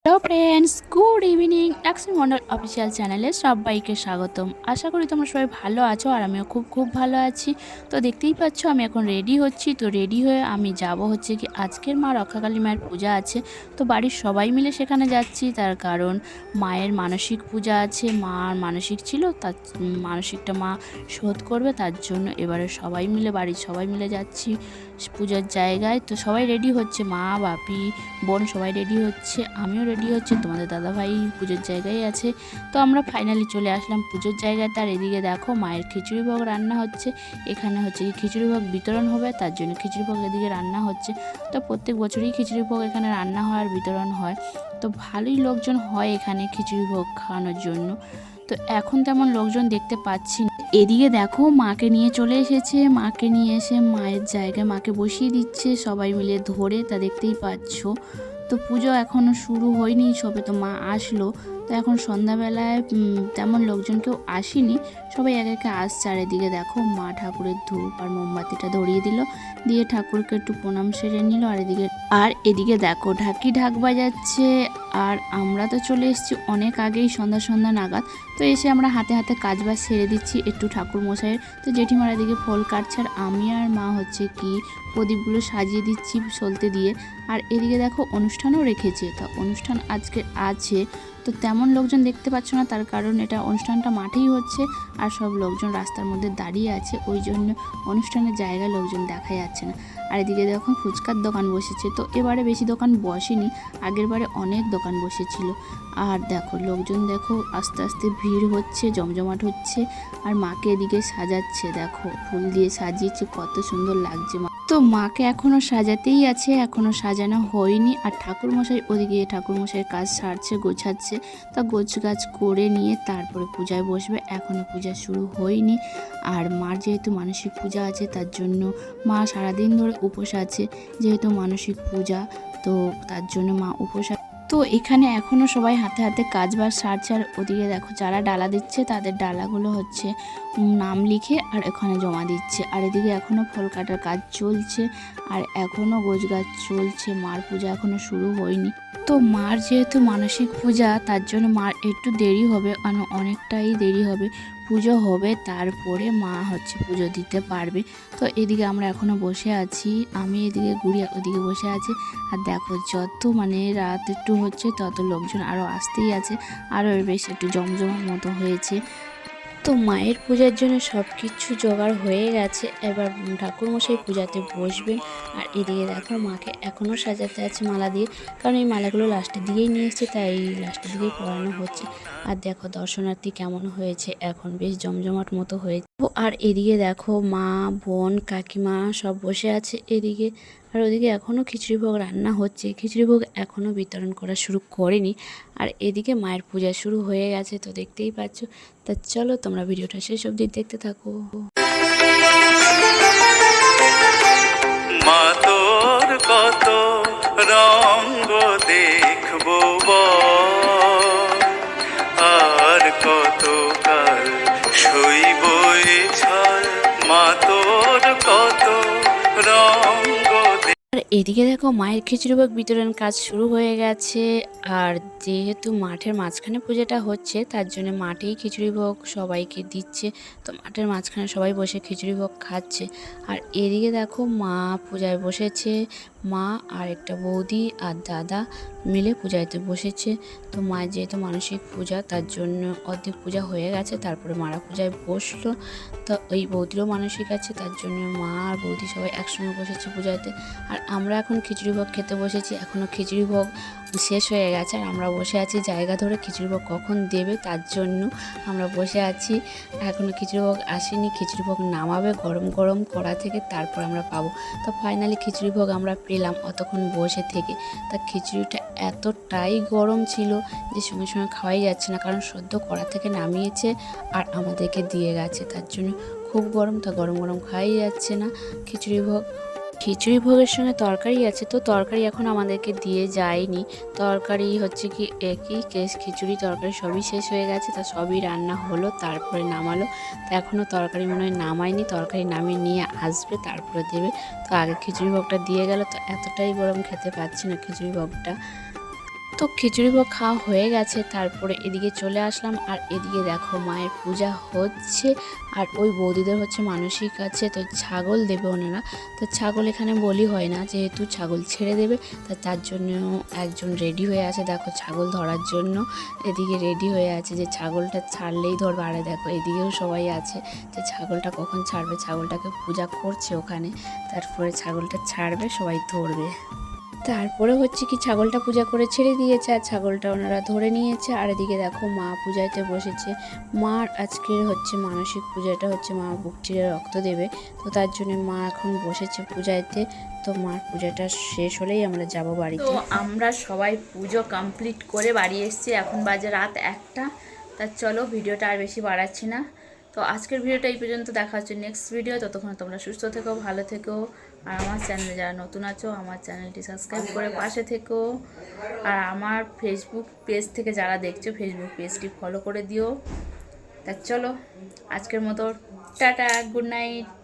Hello friends, good evening. Lakshmi Mondal official চ্যানেলে সবাইকে স্বাগতম। আশা করি তোমরা সবাই ভালো আছো আর আমিও খুব খুব ভালো আছি। তো দেখতেই পাচ্ছ আমি এখন রেডি হচ্ছি। তো রেডি হয়ে আমি যাব হচ্ছে কি আজকের মা রক্ষাকালী মায়ের পূজা আছে। তো বাড়ির সবাই মিলে সেখানে যাচ্ছি, তার কারণ মায়ের মানসিক পূজা আছে। মার মানসিক ছিল, তার মানসিকটা মা শোধ করবে, তার জন্য এবারে সবাই মিলে বাড়ির সবাই মিলে যাচ্ছি পূজার জায়গায়। তো সবাই রেডি হচ্ছে, মা বাপি বোন সবাই রেডি হচ্ছে, আমিও রেডি হচ্ছে, তোমাদের দাদাভাই পুজোর জায়গায় আছে। তো আমরা ফাইনালি চলে আসলাম পুজোর জায়গায়। তার এদিকে দেখো মায়ের খিচুড়ি ভোগ রান্না হচ্ছে। এখানে হচ্ছে কি খিচুড়ি ভোগ বিতরণ হবে, তার জন্য খিচুড়ি ভোগ এদিকে রান্না হচ্ছে। তো প্রত্যেক বছরই খিচুড়ি ভোগ এখানে রান্না হয় আর বিতরণ হয়। তো ভালোই লোকজন হয় এখানে খিচুড়ি ভোগ খাওয়ানোর জন্য। তো এখন তেমন লোকজন দেখতে পাচ্ছি না। এদিকে দেখো মাকে নিয়ে চলে এসেছে, মাকে নিয়ে এসে মায়ের জায়গায় মাকে বসিয়ে দিচ্ছে সবাই মিলে ধরে, তা দেখতেই পাচ্ছ। তো পুজো এখনও শুরু হয়নি, সবে তো মা আসলো। তো এখন সন্ধ্যাবেলায় তেমন লোকজন কেউ আসেনি, সবাই একে একে আসছে। আর এদিকে দেখো মা ঠাকুরের ধূপ আর মোমবাতিটা ধরিয়ে দিল, দিয়ে ঠাকুরকে একটু প্রণাম সেরে নিল। আর এদিকে দেখো ঢাকি ঢাক বাজাচ্ছে। আর আমরা তো চলে এসেছি অনেক আগেই, সন্ধ্যা সন্ধ্যা নাগাদ। তো এসে আমরা হাতে হাতে কাজবাজ সেরে দিচ্ছি একটু ঠাকুর মশাইয়ের। তো জেঠিমার এদিকে ফল কাটছে আর আমি আর মা হচ্ছে কি প্রদীপগুলো সাজিয়ে দিচ্ছি সলতে দিয়ে। আর এদিকে দেখো অনুষ্ঠানও রেখেছে, তা অনুষ্ঠান আজকে আছে। তো তেমন লোকজন দেখতে পাচ্ছ না, তার কারণ এটা অনুষ্ঠানটা মাঠেই হচ্ছে আর সব লোকজন রাস্তার মধ্যে দাঁড়িয়ে আছে, ওই জন্য অনুষ্ঠানের জায়গায় লোকজন দেখা যাচ্ছে না। আর এদিকে দেখো ফুচকার দোকান বসেছে। তো এবারে বেশি দোকান বসেনি, আগের বারে অনেক দোকান বসেছিল। আর দেখো লোকজন দেখো আস্তে আস্তে ভিড় হচ্ছে, জমজমাট হচ্ছে। আর মাকে এদিকে সাজাচ্ছে, দেখো ফুল দিয়ে সাজিয়েছে, কত সুন্দর লাগছে। তো মাকে এখনও সাজাতেই আছে, এখনও সাজানো হয়নি। আর ঠাকুরমশাই ওদিকে ঠাকুরমশাইয়ের কাজ সারছে, গোছাচ্ছে। তা গোছ গাছ করে নিয়ে তারপরে পূজায় বসবে, এখনও পূজা শুরু হয়নি। আর মার যেহেতু মানসিক পূজা আছে, তার জন্য মা সারাদিন ধরে উপোস আছে, যেহেতু মানসিক পূজা, তো তার জন্য মা উপোস। তো এখানে এখনও সবাই হাতে হাতে কাজ বাজ সারছে। আর ওদিকে দেখো যারা ডালা দিচ্ছে তাদের ডালাগুলো হচ্ছে নাম লিখে আর এখানে জমা দিচ্ছে। আর এদিকে এখনও ফল কাটার কাজ চলছে আর এখনও গোছ গাছ চলছে, মার পূজা এখনও শুরু হয়নি। তো মার যেহেতু মানসিক পূজা, তার জন্য মার একটু দেরি হবে, অনেকটাই দেরি হবে। পুজো হবে তারপরে মা হচ্ছে পুজো দিতে পারবে। তো এদিকে আমরা এখনও বসে আছি, আমি এদিকে গুড়িয়া ওদিকে বসে আছি। আর দেখো যত রাত একটু হচ্ছে তত লোকজন আরও আসতেই আছে, আরও বেশ একটু জমজমার মতো হয়েছে। তো মায়ের পূজার জন্য সব কিছু জোগাড় হয়ে গেছে, এবার ঠাকুরমশাই পূজাতে বসবেন। আর এদিকে দেখো মাকে এখনও সাজাতে আছে মালা দিয়ে, কারণ এই মালাগুলো লাস্টের দিকেই নিয়ে এসছে, তাই লাস্টের দিকেই পরানো হচ্ছে। আর দেখো দর্শনার্থী কেমন হয়েছে, এখন বেশ জমজমাট মতো হয়েছে। আর এদিকে দেখো মা বোন কাকিমা সব বসে আছে এদিকে। আর ওদিকে এখনও খিচুড়ি ভোগ রান্না হচ্ছে, খিচুড়ি ভোগ এখনও বিতরণ করা শুরু করেনি। আর এদিকে মায়ের পূজা শুরু হয়ে গেছে, তো দেখতেই পাচ্ছ। তা চলো তোমরা ভিডিওটা শেষ অবধি দেখতে থাকো। মা তোর কত রঙ্গ দেখবো আর কত কাল সইব ছল, মা তোর কত রঙ্গ। আর এদিকে দেখো মায়ের খিচুড়ি ভোগ বিতরণ কাজ শুরু হয়ে গেছে। আর যেহেতু মাঠের মাঝখানে পূজাটা হচ্ছে, তার জন্য মাঠেই খিচুড়ি ভোগ সবাইকে দিচ্ছে। তো মাঠের মাঝখানে সবাই বসে খিচুড়ি ভোগ খাচ্ছে। আর এদিকে দেখো মা পূজায় বসেছে, মা আর একটা বৌদি আর দাদা মিলে পূজাতে বসেছে। তো মায়ের যেহেতু মানসিক পূজা, তার জন্য অর্ধেক পূজা হয়ে গেছে, তারপরে মারা পূজায় বসলো। তো ওই বৌদিরও মানসিক আছে, তার জন্য মা আর বৌদি সবাই একসঙ্গে বসেছে পূজাতে। আর আমরা এখন খিচুড়ি ভোগ খেতে বসেছি, এখনও খিচুড়ি ভোগ শেষ হয়ে গেছে আর আমরা বসে আছি জায়গা ধরে খিচুড়ি ভোগ কখন দেবে তার জন্য আমরা বসে আছি। এখনও খিচুড়ি ভোগ আসেনি, খিচুড়ি ভোগ নামাবে গরম গরম কড়া থেকে, তারপর আমরা পাবো। তো ফাইনালি খিচুড়ি ভোগ আমরা পেলাম অতক্ষণ বসে থেকে। তা খিচুড়িটা এতটাই গরম ছিল যে সঙ্গে সঙ্গে খাওয়াই যাচ্ছে না, কারণ সদ্য কড়া থেকে নামিয়েছে আর আমাদেরকে দিয়ে গেছে, তার জন্য খুব গরম, তা গরম গরম খাওয়াই যাচ্ছে না খিচুড়ি ভোগ। খিচুড়ি ভোগের সঙ্গে তরকারি আছে, তো তরকারি এখন আমাদেরকে দিয়ে যায়নি। তরকারি হচ্ছে কি একই কেস, খিচুড়ি তরকারি সবই শেষ হয়ে গেছে, তা সবই রান্না হলো তারপরে নামালো। তো এখনও তরকারি মনে হয় নামায়নি, তরকারি নামিয়ে নিয়ে আসবে তারপরে দেবে। তো আগে খিচুড়ি ভোগটা দিয়ে গেল, তো এতটাই গরম খেতে পাচ্ছি না খিচুড়ি ভোগটা। তো খিচুড়ি ভোগ খাওয়া হয়ে গেছে, তারপরে এদিকে চলে আসলাম। আর এদিকে দেখো মায়ের পূজা হচ্ছে, আর ওই বৌদিদের হচ্ছে মানসিক আছে, তো ছাগল দেবে ওনারা। তো ছাগল এখানে বলি হয় না, যেহেতু ছাগল ছেড়ে দেবে, তার জন্য একজন রেডি হয়ে আছে দেখো ছাগল ধরার জন্য। এদিকে রেডি হয়ে আছে যে ছাগলটা ছাড়লেই ধরবে। আর দেখো এদিকেও সবাই আছে যে ছাগলটা কখন ছাড়বে, ছাগলটাকে পূজা করছে ওখানে, তারপরে ছাগলটা ছাড়বে সবাই ধরবে। তারপরে হচ্ছে কি ছাগলটা পূজা করে ছেড়ে দিয়েছে, আর ছাগলটা ওনারা ধরে নিয়েছে। আর এদিকে দেখো মা পূজাইতে বসেছে। মার আজকের হচ্ছে মানসিক পূজাটা হচ্ছে মা বুক চিরে রক্ত দেবে, তো তার জন্য মা এখন বসেছে পূজাইতে। তো মার পূজাটা শেষ হলেই আমরা যাব বাড়িতে। তো আমরা সবাই পুজো কমপ্লিট করে বাড়ি এসেছি, এখন বাজে রাত 1টা। তা চলো ভিডিওটা আর বেশি বাড়াচ্ছি না। তো আজকের ভিডিওটা এই পর্যন্ত, দেখা হচ্ছে নেক্সট ভিডিও। ততক্ষণ তোমরা সুস্থ থেকো, ভালো থেকো। আর আমার চ্যানেলে যারা নতুন আছো আমার চ্যানেলটি সাবস্ক্রাইব করে পাশে থেকো। আর আমার ফেসবুক পেজ থেকে যারা দেখছো ফেসবুক পেজটি ফলো করে দিও। তা চলো আজকের মতো টাটা, গুড নাইট।